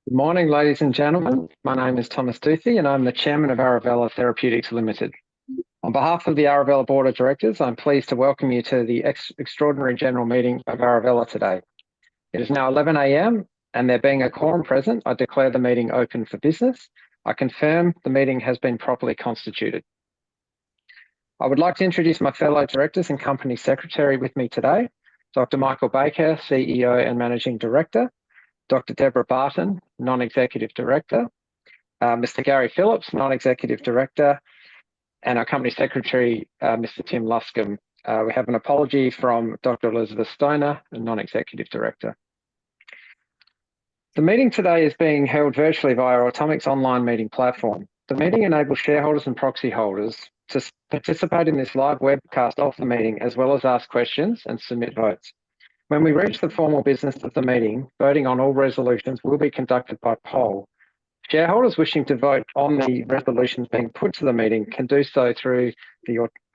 Good morning, ladies and gentlemen. My name is Thomas Duthie, and I'm the Chairman of Arovella Therapeutics Limited. On behalf of the Arovella Board of Directors, I'm pleased to welcome you to the Extraordinary General Meeting of Arovella today. It is now 11 a.m, and there being a quorum present, I declare the meeting open for business. I confirm the meeting has been properly constituted. I would like to introduce my fellow directors and Company Secretary with me today, Dr. Michael Baker, CEO and Managing Director, Dr. Deborah Barton, Non-Executive Director, Mr. Gary Phillips, Non-Executive Director, and our Company Secretary, Mr. Tim Luscombe. We have an apology from Dr. Elizabeth Stoner, Non-Executive Director. The meeting today is being held virtually via Automic's online meeting platform. The meeting enables shareholders and proxy holders to participate in this live webcast of the meeting, as well as ask questions and submit votes. When we reach the formal business of the meeting, voting on all resolutions will be conducted by poll. Shareholders wishing to vote on the resolutions being put to the meeting can do so through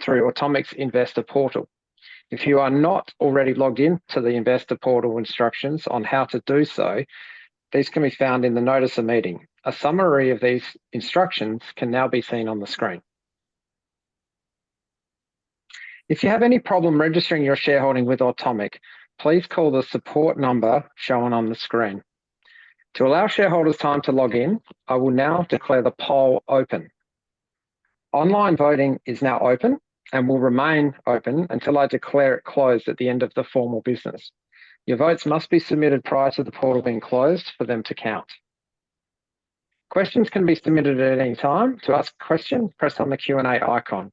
Automic's Investor Portal. If you are not already logged into the Investor Portal, instructions on how to do so, these can be found in the notice of meeting. A summary of these instructions can now be seen on the screen. If you have any problem registering your shareholding with Automic, please call the support number shown on the screen. To allow shareholders time to log in, I will now declare the poll open. Online voting is now open and will remain open until I declare it closed at the end of the formal business. Your votes must be submitted prior to the portal being closed for them to count. Questions can be submitted at any time. To ask a question, press on the Q&A icon.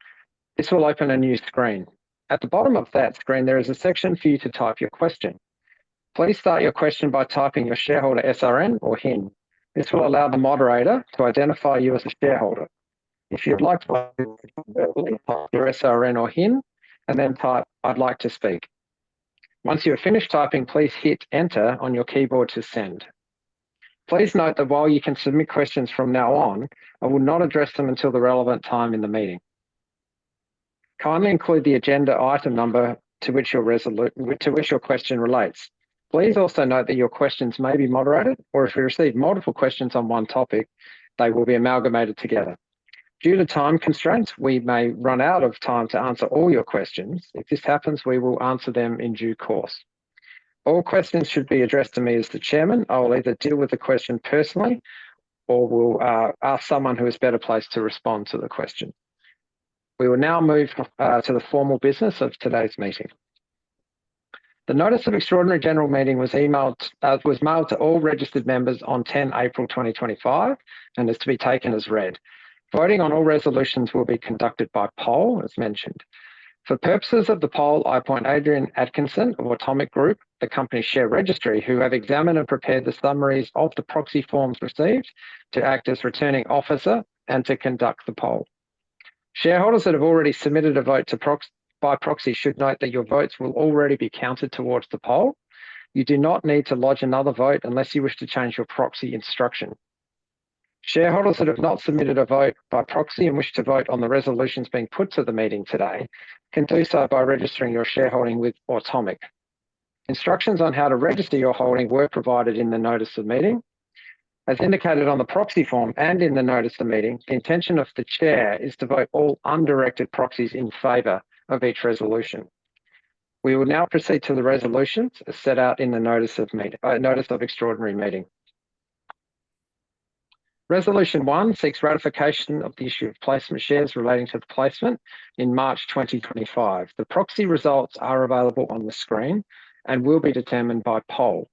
This will open a new screen. At the bottom of that screen, there is a section for you to type your question. Please start your question by typing your shareholder SRN or HIN. This will allow the moderator to identify you as a shareholder. If you'd like to verbally type your SRN or HIN and then type, "I'd like to speak." Once you have finished typing, please hit Enter on your keyboard to send. Please note that while you can submit questions from now on, I will not address them until the relevant time in the meeting. Kindly include the agenda item number to which your question relates. Please also note that your questions may be moderated, or if we receive multiple questions on one topic, they will be amalgamated together. Due to time constraints, we may run out of time to answer all your questions. If this happens, we will answer them in due course. All questions should be addressed to me as the chairman. I will either deal with the question personally or will ask someone who is better placed to respond to the question. We will now move to the formal business of today's meeting. The notice of extraordinary general meeting was mailed to all registered members on 10 April 2025 and is to be taken as read. Voting on all resolutions will be conducted by poll, as mentioned. For purposes of the poll, I appoint Adrian Atkinson of Automic Group, the company's share registry, who have examined and prepared the summaries of the proxy forms received, to act as returning officer and to conduct the poll. Shareholders that have already submitted a vote by proxy should note that your votes will already be counted towards the poll. You do not need to lodge another vote unless you wish to change your proxy instruction. Shareholders that have not submitted a vote by proxy and wish to vote on the resolutions being put to the meeting today can do so by registering your shareholding with Automic. Instructions on how to register your holding were provided in the notice of meeting. As indicated on the proxy form and in the notice of meeting, the intention of the chair is to vote all undirected proxies in favour of each resolution. We will now proceed to the resolutions as set out in the notice of extraordinary meeting. Resolution 1 seeks ratification of the issue of placement shares relating to the placement in March 2025. The proxy results are available on the screen and will be determined by poll.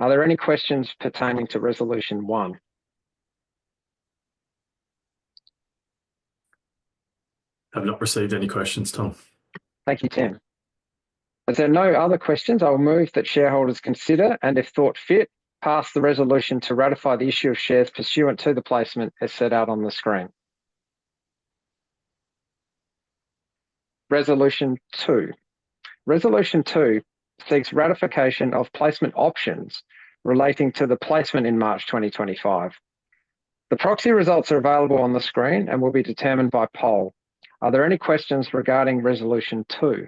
Are there any questions pertaining to Resolution 1? I've not received any questions, Tom. Thank you, Tim. As there are no other questions, I will move that shareholders consider and, if thought fit, pass the resolution to ratify the issue of shares pursuant to the placement as set out on the screen. Resolution 2. Resolution 2 seeks ratification of placement options relating to the placement in March 2025. The proxy results are available on the screen and will be determined by poll. Are there any questions regarding Resolution 2?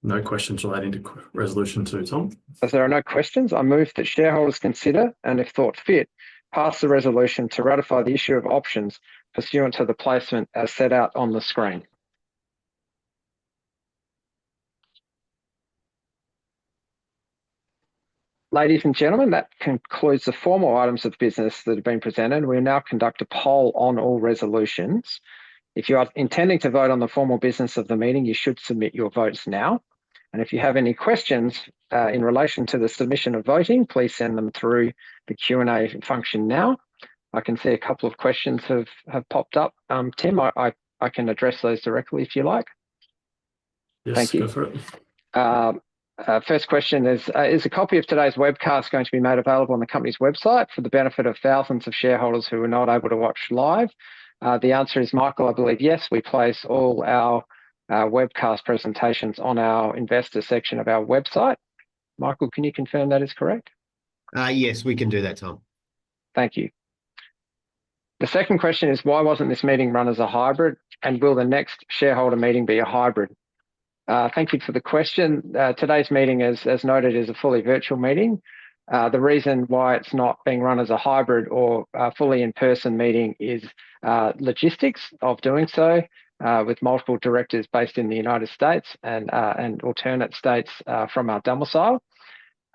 No questions relating to resolution 2, Tom. As there are no questions, I move that shareholders consider and, if thought fit, pass the resolution to ratify the issue of options pursuant to the placement as set out on the screen. Ladies and gentlemen, that concludes the formal items of business that have been presented. We will now conduct a poll on all resolutions. If you are intending to vote on the formal business of the meeting, you should submit your votes now. And if you have any questions in relation to the submission of voting, please send them through the Q&A function now. I can see a couple of questions have popped up. Tim, I can address those directly if you like. Yes, thank you. Go for it. First question is a copy of today's webcast going to be made available on the company's website for the benefit of thousands of shareholders who are not able to watch live? The answer is, Michael, I believe yes. We place all our webcast presentations on our investor section of our website. Michael, can you confirm that is correct? Yes, we can do that, Tom. Thank you. The second question is, why wasn't this meeting run as a hybrid, and will the next shareholder meeting be a hybrid? Thank you for the question. Today's meeting, as noted, is a fully virtual meeting. The reason why it's not being run as a hybrid or fully in-person meeting is logistics of doing so, with multiple directors based in the United States and alternate states from our domicile.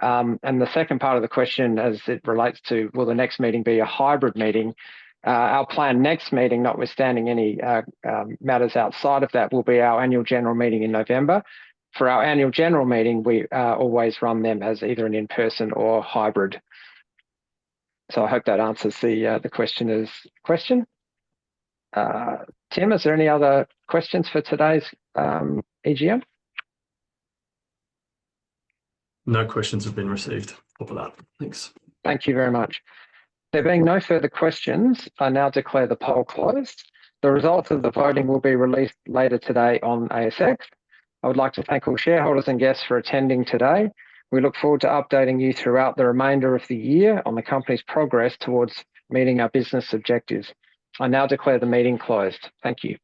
And the second part of the question, as it relates to will the next meeting be a hybrid meeting, our planned next meeting, notwithstanding any matters outside of that, will be our annual general meeting in November. For our annual general meeting, we always run them as either an in-person or hybrid. So I hope that answers the questioner's question. Tim, is there any other questions for today's EGM? No questions have been received for that. Thanks. Thank you very much. There being no further questions, I now declare the poll closed. The results of the voting will be released later today on ASX. I would like to thank all shareholders and guests for attending today. We look forward to updating you throughout the remainder of the year on the company's progress towards meeting our business objectives. I now declare the meeting closed. Thank you.